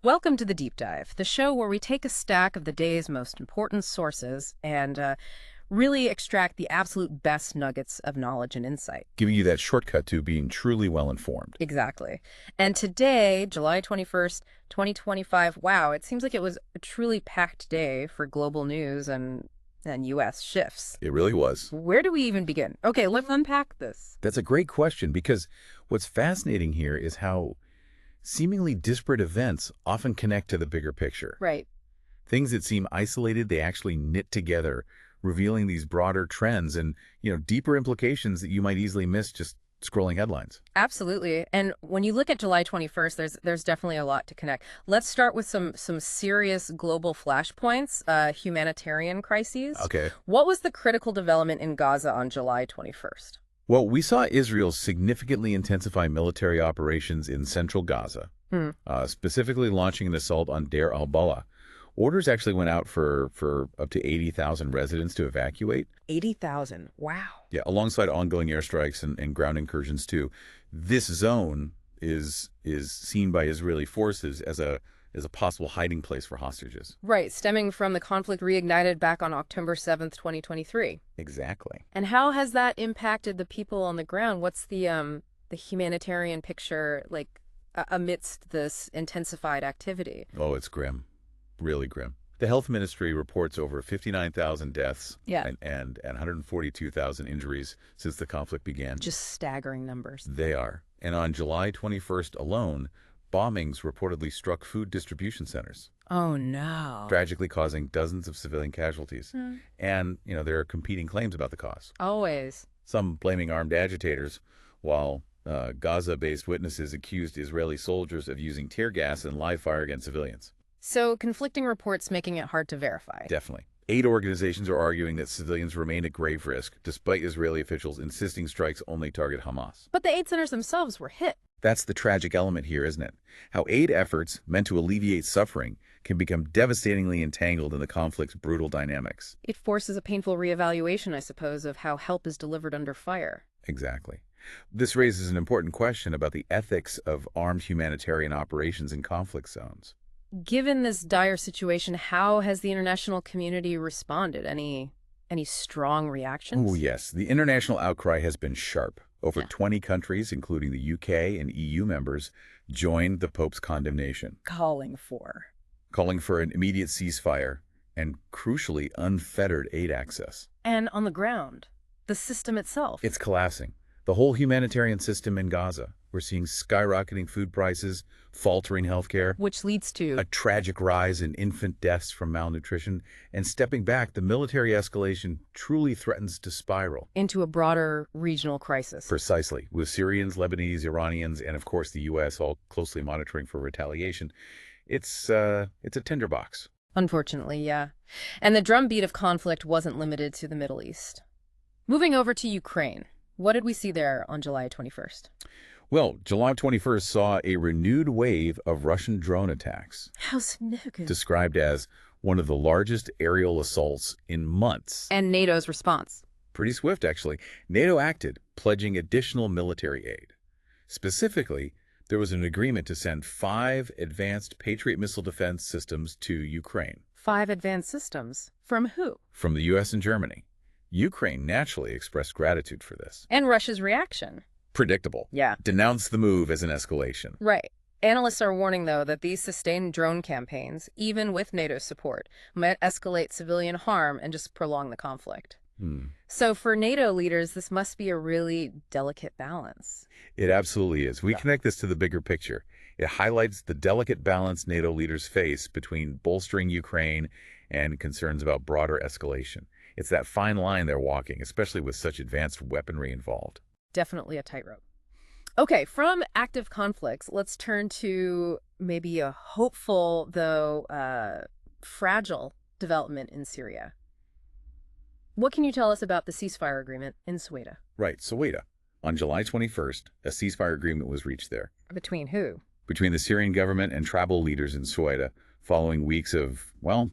Welcome to the Deep Dive, the show where we take a stack of the day's most important sources and really extract the absolute best nuggets of knowledge and insight. Giving you that shortcut to being truly well-informed. Exactly. And today, July 21st, 2025, wow, it seems like it was a truly packed day for global news and U.S. shifts. It really was. Where do we even begin? Okay, let's unpack this. That's a great question because what's fascinating here is how seemingly disparate events often connect to the bigger picture. Right. Things that seem isolated, they actually knit together, revealing these broader trends and, deeper implications that you might easily miss just scrolling headlines. Absolutely. And when you look at July 21st, there's definitely a lot to connect. Let's start with some serious global flashpoints, humanitarian crises. Okay. What was the critical development in Gaza on July 21st? Well, we saw Israel significantly intensify military operations in central Gaza, specifically launching an assault on Deir al-Balah. Orders actually went out for up to 80,000 residents to evacuate. 80,000. Wow. Yeah, alongside ongoing airstrikes and ground incursions too. This zone is seen by Israeli forces as a possible hiding place for hostages. Right, stemming from the conflict reignited back on October 7th, 2023. Exactly. And how has that impacted the people on the ground? What's the humanitarian picture like amidst this intensified activity? Oh, it's grim. Really grim. The health ministry reports over 59,000 deaths and 142,000 injuries since the conflict began. Just staggering numbers. They are. And on July 21st alone, bombings reportedly struck food distribution centers. Oh, no. Tragically causing dozens of civilian casualties. And, there are competing claims about the cause. Always. Some blaming armed agitators, while Gaza-based witnesses accused Israeli soldiers of using tear gas and live fire against civilians. So conflicting reports making it hard to verify. Definitely. Aid organizations are arguing that civilians remain at grave risk, despite Israeli officials insisting strikes only target Hamas. But the aid centers themselves were hit. That's the tragic element here, isn't it? How aid efforts meant to alleviate suffering can become devastatingly entangled in the conflict's brutal dynamics. It forces a painful reevaluation, I suppose, of how help is delivered under fire. Exactly. This raises an important question about the ethics of armed humanitarian operations in conflict zones. Given this dire situation, how has the international community responded? Any strong reactions? Oh, yes. The international outcry has been sharp. Over 20 countries, including the UK and EU members, joined the Pope's condemnation. Calling for an immediate ceasefire and, crucially, unfettered aid access. And on the ground, the system itself. It's collapsing. The whole humanitarian system in Gaza. We're seeing skyrocketing food prices, faltering healthcare, which leads to a tragic rise in infant deaths from malnutrition, and stepping back, the military escalation truly threatens to spiral into a broader regional crisis. Precisely, with Syrians, Lebanese, Iranians, and of course the U.S. all closely monitoring for retaliation. It's a tinderbox. Unfortunately, yeah. And the drumbeat of conflict wasn't limited to the Middle East. Moving over to Ukraine, what did we see there on July 21st? Well, July 21st saw a renewed wave of Russian drone attacks. How significant. Described as one of the largest aerial assaults in months. And NATO's response. Pretty swift, actually. NATO acted, pledging additional military aid. Specifically, there was an agreement to send 5 advanced Patriot missile defense systems to Ukraine. 5 advanced systems? From who? From the U.S. and Germany. Ukraine naturally expressed gratitude for this. And Russia's reaction? Predictable. Yeah. Denounced the move as an escalation. Right. Analysts are warning, though, that these sustained drone campaigns, even with NATO support, might escalate civilian harm and just prolong the conflict. So for NATO leaders, this must be a really delicate balance. It absolutely is. We connect this to the bigger picture. It highlights the delicate balance NATO leaders face between bolstering Ukraine and concerns about broader escalation. It's that fine line they're walking, especially with such advanced weaponry involved. Definitely a tightrope. Okay, from active conflicts, let's turn to maybe a hopeful, though fragile, development in Syria. What can you tell us about the ceasefire agreement in Soweto? Right, Soweto. On July 21st, a ceasefire agreement was reached there. Between who? Between the Syrian government and tribal leaders in Soweto, following weeks of,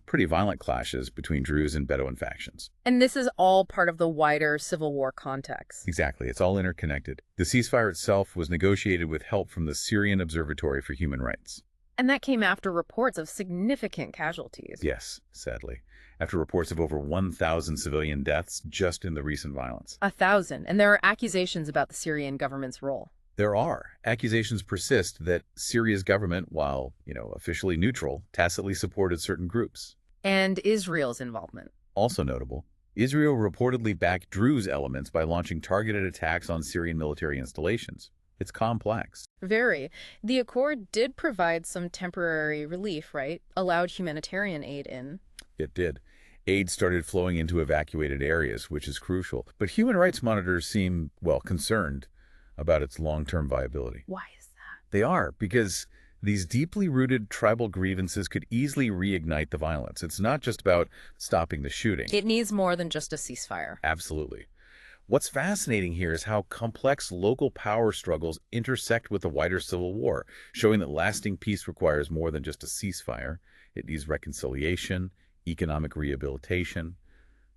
pretty violent clashes between Druze and Bedouin factions. And this is all part of the wider civil war context. Exactly. It's all interconnected. The ceasefire itself was negotiated with help from the Syrian Observatory for Human Rights. And that came after reports of significant casualties. Yes, sadly, after reports of over 1,000 civilian deaths just in the recent violence. 1,000. And there are accusations about the Syrian government's role. There are. Accusations persist that Syria's government, while, officially neutral, tacitly supported certain groups. And Israel's involvement. Also notable, Israel reportedly backed Druze elements by launching targeted attacks on Syrian military installations. It's complex. Very. The accord did provide some temporary relief, right? Allowed humanitarian aid in. It did. Aid started flowing into evacuated areas, which is crucial. But human rights monitors seem, concerned about its long-term viability. Why is that? They are, because these deeply rooted tribal grievances could easily reignite the violence. It's not just about stopping the shooting. It needs more than just a ceasefire. Absolutely. What's fascinating here is how complex local power struggles intersect with the wider civil war, showing that lasting peace requires more than just a ceasefire. It needs reconciliation, economic rehabilitation,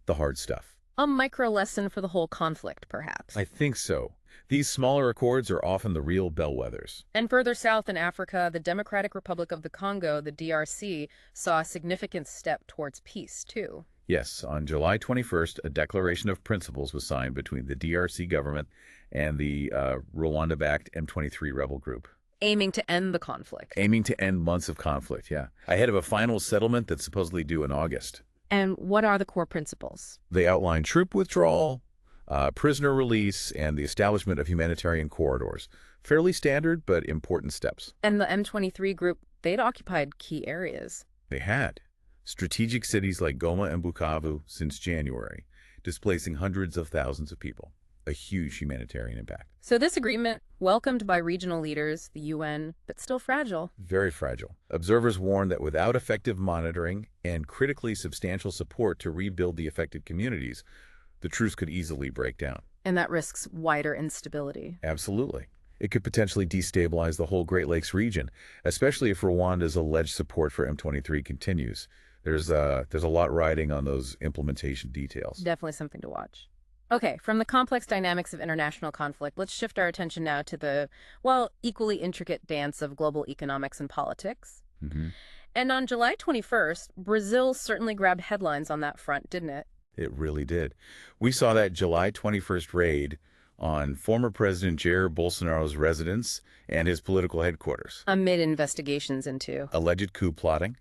the hard stuff. A micro lesson for the whole conflict, perhaps. I think so. These smaller accords are often the real bellwethers. And further south in Africa, the Democratic Republic of the Congo, the DRC, saw a significant step towards peace, too. Yes, on July 21st, a declaration of principles was signed between the DRC government and the Rwanda-backed M23 rebel group. Aiming to end the conflict. Aiming to end months of conflict, yeah. Ahead of a final settlement that's supposedly due in August. And what are the core principles? They outline troop withdrawal, prisoner release, and the establishment of humanitarian corridors. Fairly standard, but important steps. And the M23 group, they'd occupied key areas. They had. Strategic cities like Goma and Bukavu since January, displacing hundreds of thousands of people. A huge humanitarian impact. So this agreement, welcomed by regional leaders, the UN, but still fragile. Very fragile. Observers warn that without effective monitoring and critically substantial support to rebuild the affected communities, the truce could easily break down. And that risks wider instability. Absolutely. It could potentially destabilize the whole Great Lakes region, especially if Rwanda's alleged support for M23 continues. There's a lot riding on those implementation details. Definitely something to watch. Okay, from the complex dynamics of international conflict, let's shift our attention now to the, equally intricate dance of global economics and politics. And on July 21st, Brazil certainly grabbed headlines on that front, didn't it? It really did. We saw that July 21st raid on former President Jair Bolsonaro's residence and his political headquarters. Amid investigations into alleged coup plotting.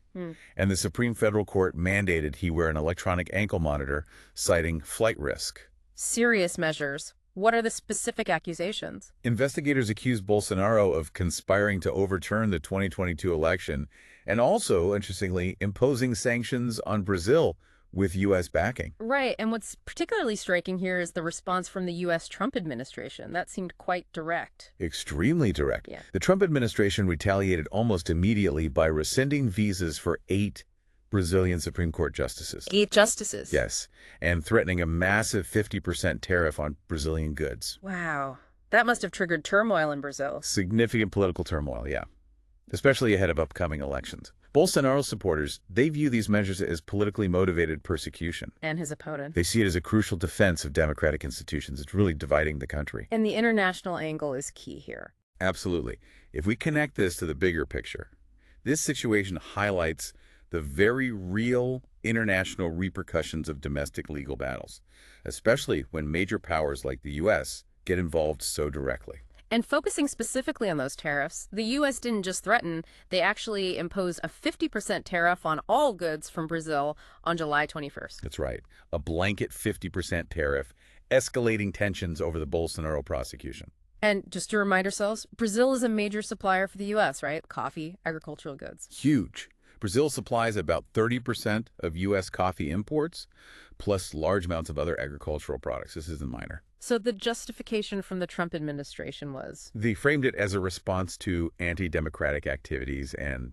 And the Supreme Federal Court mandated he wear an electronic ankle monitor, citing flight risk. Serious measures. What are the specific accusations? Investigators accused Bolsonaro of conspiring to overturn the 2022 election and also, interestingly, imposing sanctions on Brazil with U.S. backing. Right, and what's particularly striking here is the response from the U.S. Trump administration. That seemed quite direct. Extremely direct. Yeah. The Trump administration retaliated almost immediately by rescinding visas for 8 Brazilian Supreme Court justices. 8 justices? Yes, and threatening a massive 50% tariff on Brazilian goods. Wow. That must have triggered turmoil in Brazil. Significant political turmoil, yeah, especially ahead of upcoming elections. Bolsonaro's supporters, they view these measures as politically motivated persecution. And his opponent. They see it as a crucial defense of democratic institutions. It's really dividing the country. And the international angle is key here. Absolutely. If we connect this to the bigger picture, this situation highlights the very real international repercussions of domestic legal battles, especially when major powers like the U.S. get involved so directly. And focusing specifically on those tariffs, the U.S. didn't just threaten, they actually imposed a 50% tariff on all goods from Brazil on July 21st. That's right. A blanket 50% tariff, escalating tensions over the Bolsonaro prosecution. And just to remind ourselves, Brazil is a major supplier for the U.S., right? Coffee, agricultural goods. Huge. Brazil supplies about 30% of U.S. coffee imports, plus large amounts of other agricultural products. This isn't minor. So the justification from the Trump administration was? They framed it as a response to anti-democratic activities and,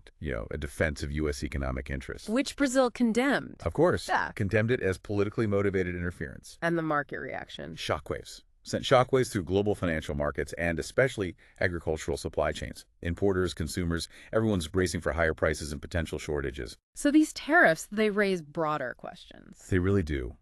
a defense of U.S. economic interests. Which Brazil condemned. Of course. Yeah. Condemned it as politically motivated interference. And the market reaction. Shockwaves. Sent shockwaves through global financial markets and especially agricultural supply chains. Importers, consumers, everyone's bracing for higher prices and potential shortages. So these tariffs, they raise broader questions. They really do.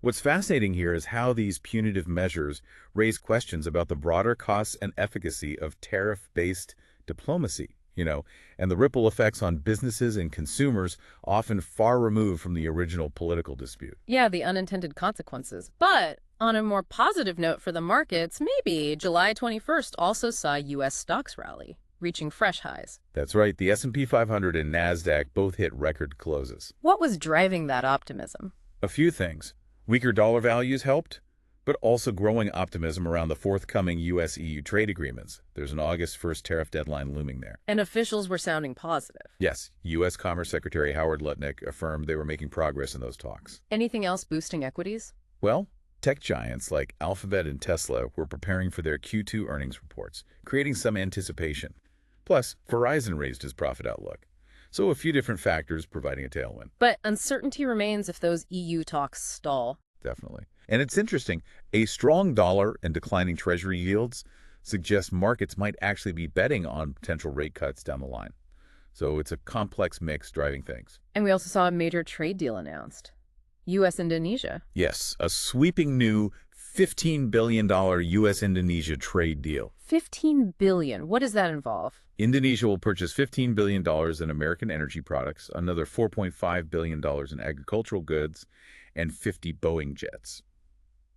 What's fascinating here is how these punitive measures raise questions about the broader costs and efficacy of tariff-based diplomacy. you know, and the ripple effects on businesses and consumers often far removed from the original political dispute. Yeah, the unintended consequences. But on a more positive note for the markets, maybe July 21st also saw U.S. stocks rally, reaching fresh highs. That's right, the S&P 500 and NASDAQ both hit record closes. What was driving that optimism? A few things. Weaker dollar values helped, but also growing optimism around the forthcoming U.S.-EU trade agreements. There's an August 1st tariff deadline looming there. And officials were sounding positive. Yes, U.S. Commerce Secretary Howard Lutnick affirmed they were making progress in those talks. Anything else boosting equities? Well, tech giants like Alphabet and Tesla were preparing for their Q2 earnings reports, creating some anticipation. Plus, Verizon raised his profit outlook. So a few different factors providing a tailwind. But uncertainty remains if those EU talks stall. Definitely. And it's interesting, a strong dollar and declining treasury yields suggest markets might actually be betting on potential rate cuts down the line. So it's a complex mix driving things. And we also saw a major trade deal announced. U.S.-Indonesia. Yes, a sweeping new $15 billion U.S.-Indonesia trade deal. $15 billion. What does that involve? Indonesia will purchase $15 billion in American energy products, another $4.5 billion in agricultural goods, and 50 Boeing jets.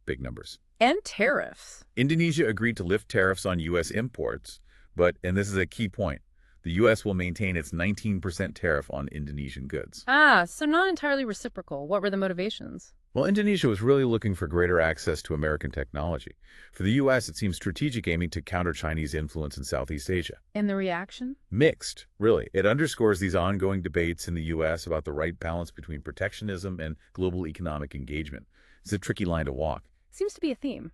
Big numbers. And tariffs. Indonesia agreed to lift tariffs on U.S. imports, but, and this is a key point, the U.S. will maintain its 19% tariff on Indonesian goods. So not entirely reciprocal. What were the motivations? Well, Indonesia was really looking for greater access to American technology. For the U.S., it seems strategic, aiming to counter Chinese influence in Southeast Asia. And the reaction? Mixed, really. It underscores these ongoing debates in the U.S. about the right balance between protectionism and global economic engagement. It's a tricky line to walk. Seems to be a theme.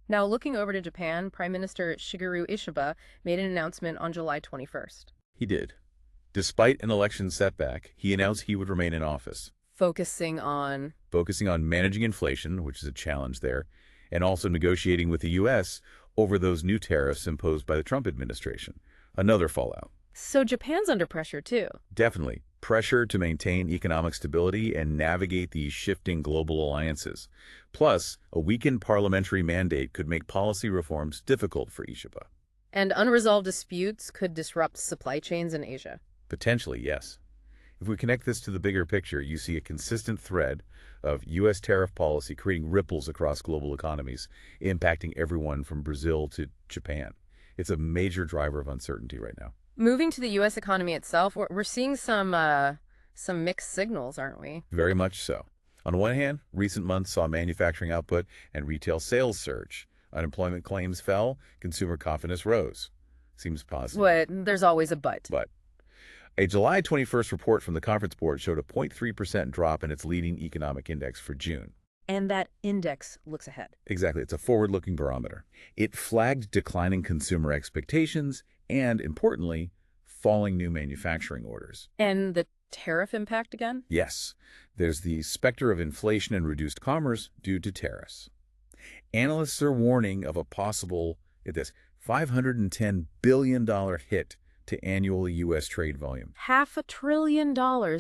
Now, looking over to Japan, Prime Minister Shigeru Ishiba made an announcement on July 21st. He did. Despite an election setback, he announced he would remain in office. Focusing on Managing inflation, which is a challenge there, and also negotiating with the U.S. over those new tariffs imposed by the Trump administration. Another fallout. So Japan's under pressure, too. Definitely. Pressure to maintain economic stability and navigate these shifting global alliances. Plus, a weakened parliamentary mandate could make policy reforms difficult for Ishiba. And unresolved disputes could disrupt supply chains in Asia. Potentially, yes. If we connect this to the bigger picture, you see a consistent thread of U.S. tariff policy creating ripples across global economies, impacting everyone from Brazil to Japan. It's a major driver of uncertainty right now. Moving to the U.S. economy itself, we're seeing some mixed signals, aren't we? Very much so. On one hand, recent months saw manufacturing output and retail sales surge. Unemployment claims fell, consumer confidence rose. Seems positive. But there's always a but. But a July 21st report from the Conference Board showed a 0.3% drop in its leading economic index for June. And that index looks ahead. Exactly. It's a forward-looking barometer. It flagged declining consumer expectations and, importantly, falling new manufacturing orders. And the tariff impact again? Yes. There's the specter of inflation and reduced commerce due to tariffs. Analysts are warning of a possible, get this, $510 billion hit to annual U.S. trade volume. $500 billion.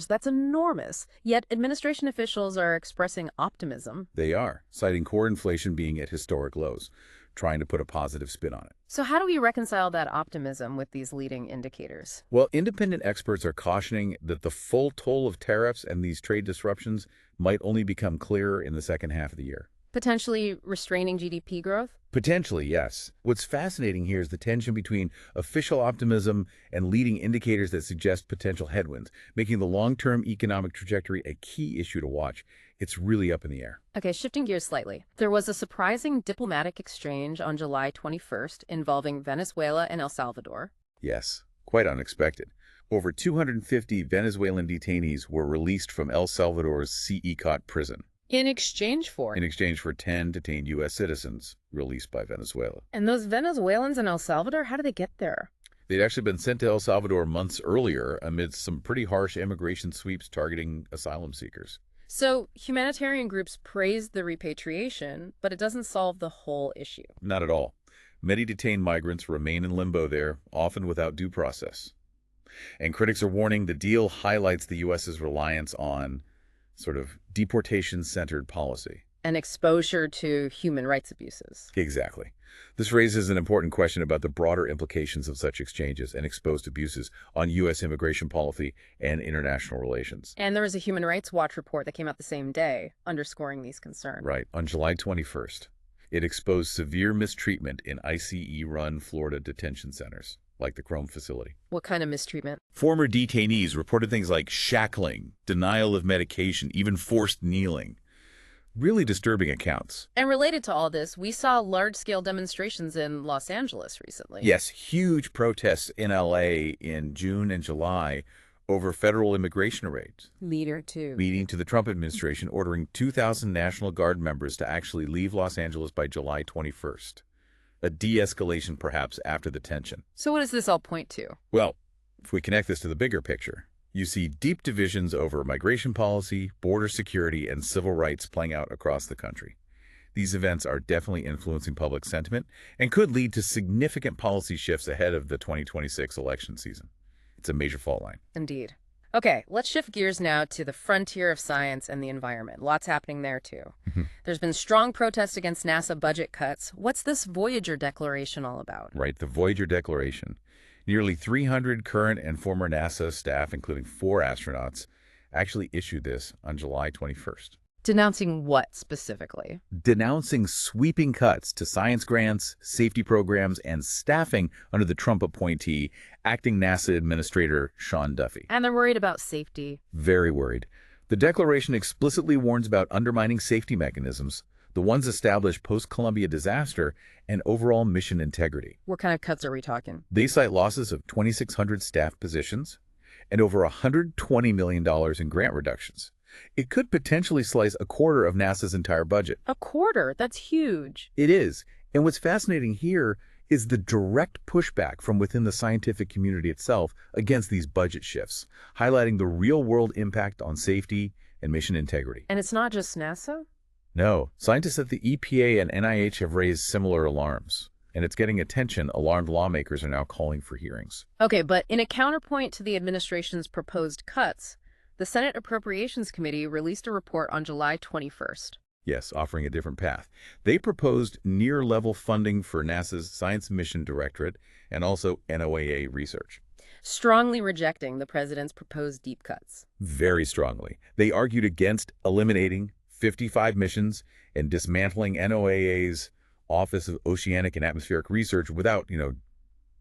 That's enormous. Yet administration officials are expressing optimism. They are, citing core inflation being at historic lows, trying to put a positive spin on it. So how do we reconcile that optimism with these leading indicators? Well, independent experts are cautioning that the full toll of tariffs and these trade disruptions might only become clearer in the second half of the year. Potentially restraining GDP growth? Potentially, yes. What's fascinating here is the tension between official optimism and leading indicators that suggest potential headwinds, making the long-term economic trajectory a key issue to watch. It's really up in the air. Okay, shifting gears slightly. There was a surprising diplomatic exchange on July 21st involving Venezuela and El Salvador. Yes, quite unexpected. Over 250 Venezuelan detainees were released from El Salvador's CECOT prison. In exchange for? In exchange for 10 detained U.S. citizens released by Venezuela. And those Venezuelans in El Salvador, how did they get there? They'd actually been sent to El Salvador months earlier amidst some pretty harsh immigration sweeps targeting asylum seekers. So humanitarian groups praised the repatriation, but it doesn't solve the whole issue. Not at all. Many detained migrants remain in limbo there, often without due process. And critics are warning the deal highlights the U.S.'s reliance on sort of deportation-centered policy. And exposure to human rights abuses. Exactly. This raises an important question about the broader implications of such exchanges and exposed abuses on U.S. immigration policy and international relations. And there was a Human Rights Watch report that came out the same day, underscoring these concerns. Right. On July 21st, it exposed severe mistreatment in ICE-run Florida detention centers, like the Chrome facility. What kind of mistreatment? Former detainees reported things like shackling, denial of medication, even forced kneeling. Really disturbing accounts. And related to all this, we saw large-scale demonstrations in Los Angeles recently. Yes, huge protests in LA in June and July over federal immigration raids, leading to the Trump administration ordering 2,000 National Guard members to actually leave Los Angeles by July 21st. A de-escalation perhaps after the tension. So what does this all point to? Well, if we connect this to the bigger picture, you see deep divisions over migration policy, border security, and civil rights playing out across the country. These events are definitely influencing public sentiment and could lead to significant policy shifts ahead of the 2026 election season. It's a major fault line. Indeed. Okay, let's shift gears now to the frontier of science and the environment. Lots happening there, too. There's been strong protest against NASA budget cuts. What's this Voyager Declaration all about? Right, the Voyager Declaration. Nearly 300 current and former NASA staff, including 4 astronauts, actually issued this on July 21st. Denouncing what specifically? Denouncing sweeping cuts to science grants, safety programs, and staffing under the Trump appointee, acting NASA Administrator Sean Duffy. And they're worried about safety. Very worried. The declaration explicitly warns about undermining safety mechanisms, the ones established post-Columbia disaster, and overall mission integrity. What kind of cuts are we talking? They cite losses of 2,600 staff positions and over $120 million in grant reductions. It could potentially slice a quarter of NASA's entire budget. A quarter? That's huge. It is. And what's fascinating here is the direct pushback from within the scientific community itself against these budget shifts, highlighting the real-world impact on safety and mission integrity. And it's not just NASA? No. Scientists at the EPA and NIH have raised similar alarms. And it's getting attention. Alarmed lawmakers are now calling for hearings. Okay, but in a counterpoint to the administration's proposed cuts, the Senate Appropriations Committee released a report on July 21st. Yes, offering a different path. They proposed near-level funding for NASA's Science Mission Directorate and also NOAA research. Strongly rejecting the president's proposed deep cuts. Very strongly. They argued against eliminating 55 missions and dismantling NOAA's Office of Oceanic and Atmospheric Research without,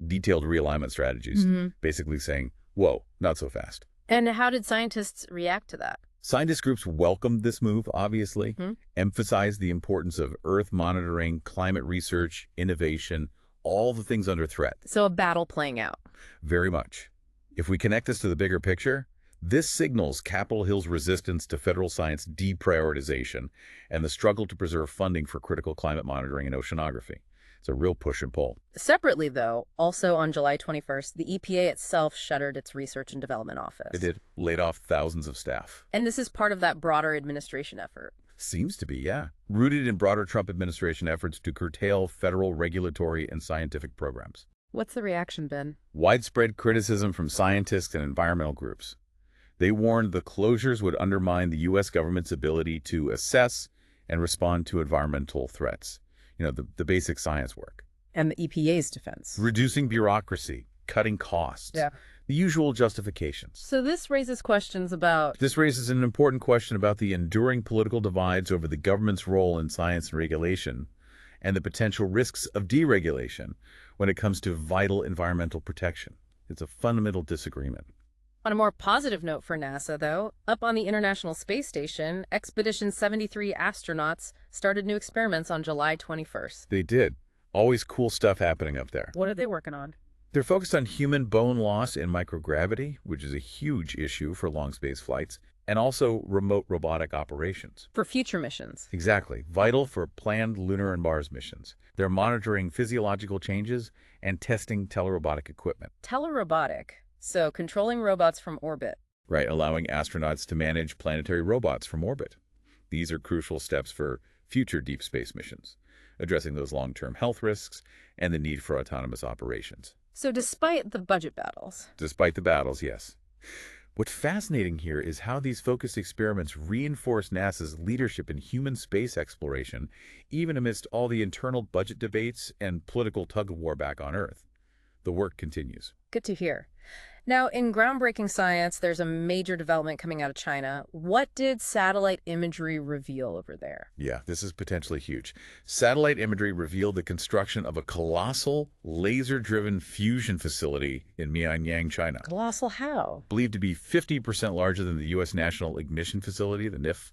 detailed realignment strategies. Basically saying, whoa, not so fast. And how did scientists react to that? Scientist groups welcomed this move, obviously, emphasized the importance of Earth monitoring, climate research, innovation, all the things under threat. So a battle playing out. Very much. If we connect this to the bigger picture, this signals Capitol Hill's resistance to federal science deprioritization and the struggle to preserve funding for critical climate monitoring and oceanography. It's a real push and pull. Separately, though, also on July 21st, the EPA itself shuttered its research and development office. It did. Laid off thousands of staff. And this is part of that broader administration effort. Seems to be, yeah. Rooted in broader Trump administration efforts to curtail federal regulatory and scientific programs. What's the reaction been? Widespread criticism from scientists and environmental groups. They warned the closures would undermine the U.S. government's ability to assess and respond to environmental threats. The basic science work. And the EPA's defense. Reducing bureaucracy, cutting costs. Yeah. The usual justifications. So this raises questions about... This raises an important question about the enduring political divides over the government's role in science and regulation and the potential risks of deregulation when it comes to vital environmental protection. It's a fundamental disagreement. On a more positive note for NASA, though, up on the International Space Station, Expedition 73 astronauts started new experiments on July 21st. They did. Always cool stuff happening up there. What are they working on? They're focused on human bone loss and microgravity, which is a huge issue for long space flights, and also remote robotic operations. For future missions. Exactly. Vital for planned lunar and Mars missions. They're monitoring physiological changes and testing telerobotic equipment. Telerobotic. So controlling robots from orbit. Right, allowing astronauts to manage planetary robots from orbit. These are crucial steps for future deep space missions, addressing those long-term health risks and the need for autonomous operations. So despite the budget battles. Despite the battles, yes. What's fascinating here is how these focused experiments reinforce NASA's leadership in human space exploration, even amidst all the internal budget debates and political tug-of-war back on Earth. The work continues. Good to hear. Now, in groundbreaking science, there's a major development coming out of China. What did satellite imagery reveal over there? Yeah, this is potentially huge. Satellite imagery revealed the construction of a colossal laser-driven fusion facility in Mianyang, China. Colossal how? Believed to be 50% larger than the U.S. National Ignition Facility, the NIF,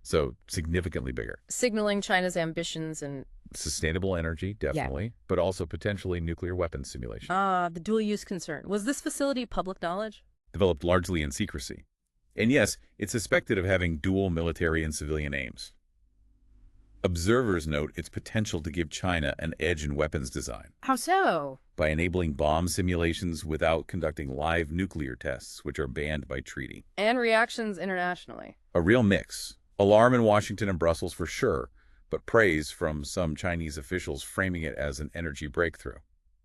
so significantly bigger. Signaling China's ambitions and... Sustainable energy, definitely, but also potentially nuclear weapons simulation. The dual-use concern. Was this facility public knowledge? Developed largely in secrecy. And yes, it's suspected of having dual military and civilian aims. Observers note its potential to give China an edge in weapons design. How so? By enabling bomb simulations without conducting live nuclear tests, which are banned by treaty. And reactions internationally. A real mix. Alarm in Washington and Brussels for sure, but praise from some Chinese officials framing it as an energy breakthrough.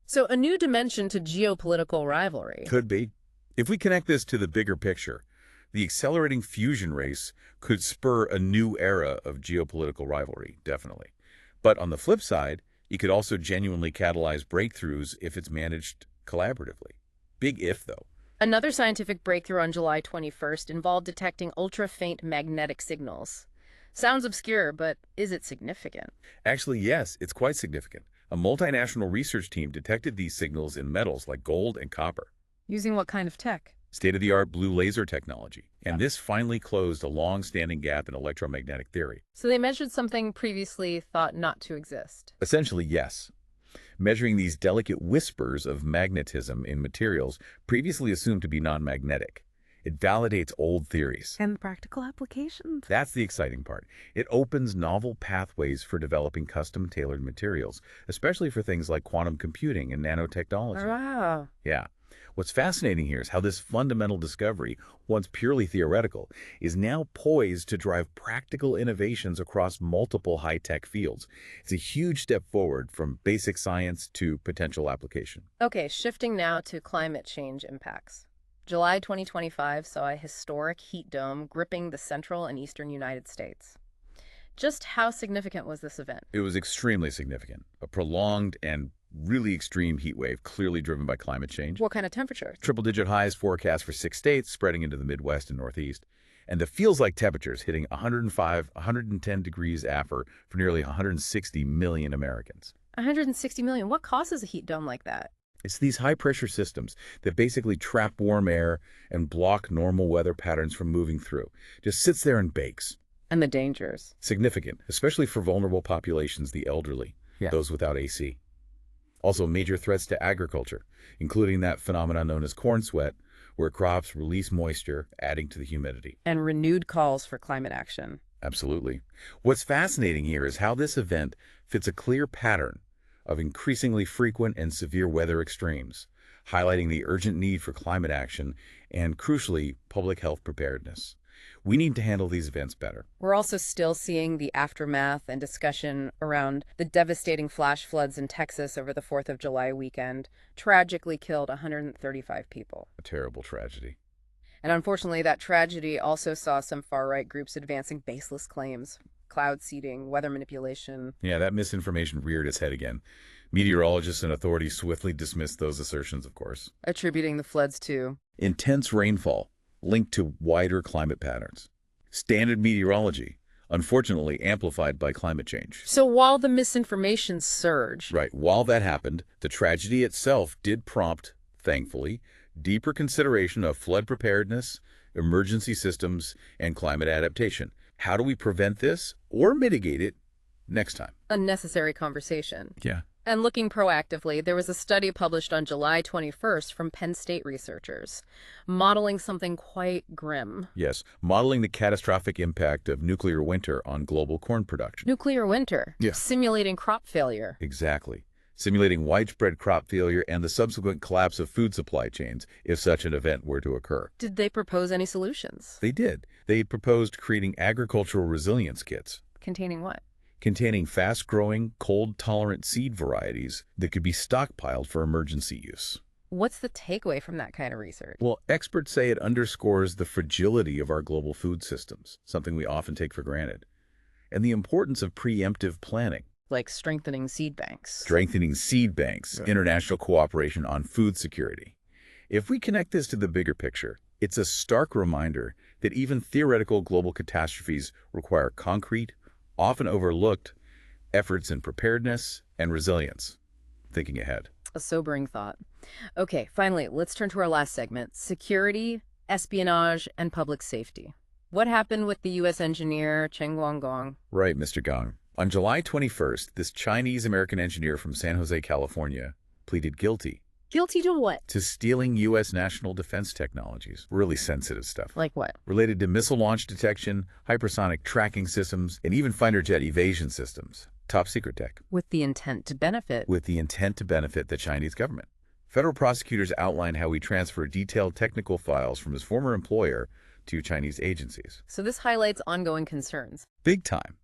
So a new dimension to geopolitical rivalry. Could be. If we connect this to the bigger picture, the accelerating fusion race could spur a new era of geopolitical rivalry, definitely. But on the flip side, it could also genuinely catalyze breakthroughs if it's managed collaboratively. Big if, though. Another scientific breakthrough on July 21st involved detecting ultra-faint magnetic signals. Sounds obscure, but is it significant? Actually, yes, it's quite significant. A multinational research team detected these signals in metals like gold and copper. Using what kind of tech? State-of-the-art blue laser technology. And this finally closed a long-standing gap in electromagnetic theory. So they measured something previously thought not to exist. Essentially, yes. Measuring these delicate whispers of magnetism in materials previously assumed to be non-magnetic. It validates old theories. And practical applications. That's the exciting part. It opens novel pathways for developing custom-tailored materials, especially for things like quantum computing and nanotechnology. Wow. Yeah. What's fascinating here is how this fundamental discovery, once purely theoretical, is now poised to drive practical innovations across multiple high-tech fields. It's a huge step forward from basic science to potential application. Okay, shifting now to climate change impacts. July 2025 saw a historic heat dome gripping the central and eastern United States. Just how significant was this event? It was extremely significant. A prolonged and really extreme heat wave, clearly driven by climate change. What kind of temperatures? Triple-digit highs forecast for 6 states, spreading into the Midwest and Northeast. And the feels-like temperatures hitting 105, 110 degrees AFR for nearly 160 million Americans. 160 million. What causes a heat dome like that? It's these high-pressure systems that basically trap warm air and block normal weather patterns from moving through. Just sits there and bakes. And the dangers. Significant, especially for vulnerable populations, the elderly, those without AC. Also, major threats to agriculture, including that phenomenon known as corn sweat, where crops release moisture, adding to the humidity. And renewed calls for climate action. Absolutely. What's fascinating here is how this event fits a clear pattern of increasingly frequent and severe weather extremes, highlighting the urgent need for climate action and, crucially, public health preparedness. We need to handle these events better. We're also still seeing the aftermath and discussion around the devastating flash floods in Texas over the 4th of July weekend, tragically killed 135 people. A terrible tragedy. And unfortunately, that tragedy also saw some far-right groups advancing baseless claims, cloud seeding, weather manipulation. Yeah, that misinformation reared its head again. Meteorologists and authorities swiftly dismissed those assertions, of course. Attributing the floods to intense rainfall linked to wider climate patterns. Standard meteorology, unfortunately amplified by climate change. So while the misinformation surged... Right. While that happened, the tragedy itself did prompt, thankfully, deeper consideration of flood preparedness, emergency systems, and climate adaptation. How do we prevent this or mitigate it next time? A necessary conversation. Yeah. And looking proactively, there was a study published on July 21st from Penn State researchers, modeling something quite grim. Yes, modeling the catastrophic impact of nuclear winter on global corn production. Nuclear winter? Yeah. Simulating crop failure. Exactly. Simulating widespread crop failure and the subsequent collapse of food supply chains if such an event were to occur. Did they propose any solutions? They did. They proposed creating agricultural resilience kits. Containing what? Containing fast-growing, cold-tolerant seed varieties that could be stockpiled for emergency use. What's the takeaway from that kind of research? Well, experts say it underscores the fragility of our global food systems, something we often take for granted, and the importance of preemptive planning. Like strengthening seed banks. Strengthening seed banks, international cooperation on food security. If we connect this to the bigger picture, it's a stark reminder that even theoretical global catastrophes require concrete, often overlooked, efforts in preparedness and resilience. Thinking ahead. A sobering thought. Okay, finally, let's turn to our last segment, security, espionage, and public safety. What happened with the U.S. engineer Cheng Guangdong? Right, Mr. Gong. On July 21st, this Chinese-American engineer from San Jose, California, pleaded guilty Guilty to what? to stealing U.S. national defense technologies. Really sensitive stuff. Like what? Related to missile launch detection, hypersonic tracking systems, and even fighter jet evasion systems. Top secret tech. With the intent to benefit. With the intent to benefit the Chinese government. Federal prosecutors outlined how he transferred detailed technical files from his former employer to Chinese agencies. So this highlights ongoing concerns. Big time.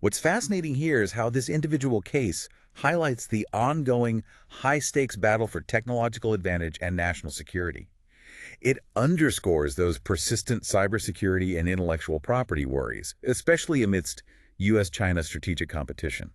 What's fascinating here is how this individual case highlights the ongoing high-stakes battle for technological advantage and national security. It underscores those persistent cybersecurity and intellectual property worries, especially amidst U.S.-China strategic competition.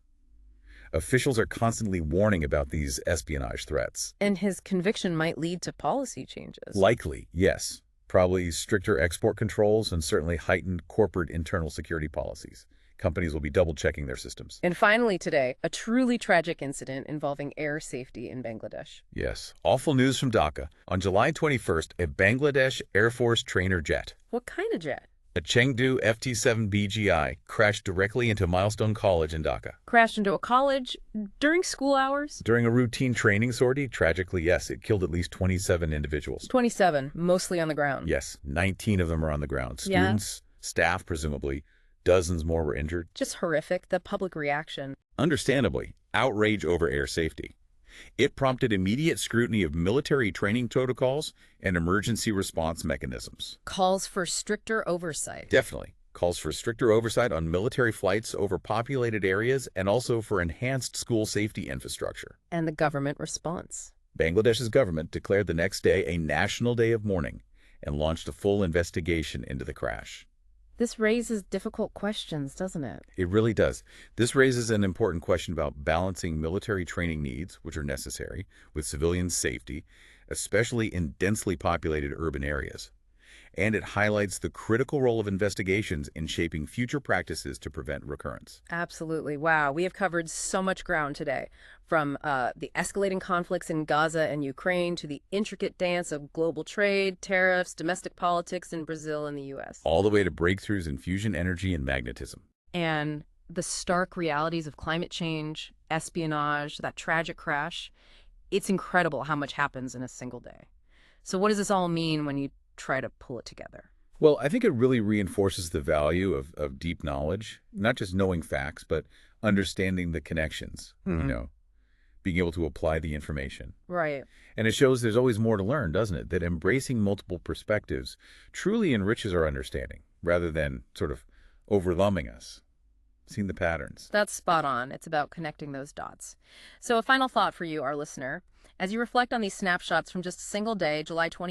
Officials are constantly warning about these espionage threats. And his conviction might lead to policy changes. Likely, yes. Probably stricter export controls and certainly heightened corporate internal security policies. Companies will be double-checking their systems. And finally today, a truly tragic incident involving air safety in Bangladesh. Yes. Awful news from Dhaka. On July 21st, a Bangladesh Air Force trainer jet, What kind of jet? a Chengdu FT-7 BGI, crashed directly into Milestone College in Dhaka. Crashed into a college during school hours? During a routine training sortie, tragically, yes, it killed at least 27 individuals. 27, mostly on the ground. Yes, 19 of them are on the ground. Yeah. Students, staff, presumably. Dozens more were injured. Just horrific, the public reaction. Understandably, outrage over air safety. It prompted immediate scrutiny of military training protocols and emergency response mechanisms. Calls for stricter oversight. Definitely. Calls for stricter oversight on military flights over populated areas and also for enhanced school safety infrastructure. And the government response. Bangladesh's government declared the next day a national day of mourning and launched a full investigation into the crash. This raises difficult questions, doesn't it? It really does. This raises an important question about balancing military training needs, which are necessary, with civilian safety, especially in densely populated urban areas. And it highlights the critical role of investigations in shaping future practices to prevent recurrence. Absolutely. Wow. We have covered so much ground today, from the escalating conflicts in Gaza and Ukraine to the intricate dance of global trade, tariffs, domestic politics in Brazil and the U.S. All the way to breakthroughs in fusion energy and magnetism. And the stark realities of climate change, espionage, that tragic crash. It's incredible how much happens in a single day. So what does this all mean when you try to pull it together? Well, I think it really reinforces the value of deep knowledge, not just knowing facts, but understanding the connections, being able to apply the information. Right. And it shows there's always more to learn, doesn't it? That embracing multiple perspectives truly enriches our understanding rather than sort of overwhelming us. Seeing the patterns. That's spot on. It's about connecting those dots. So a final thought for you, our listener. As you reflect on these snapshots from just a single day, July 21st,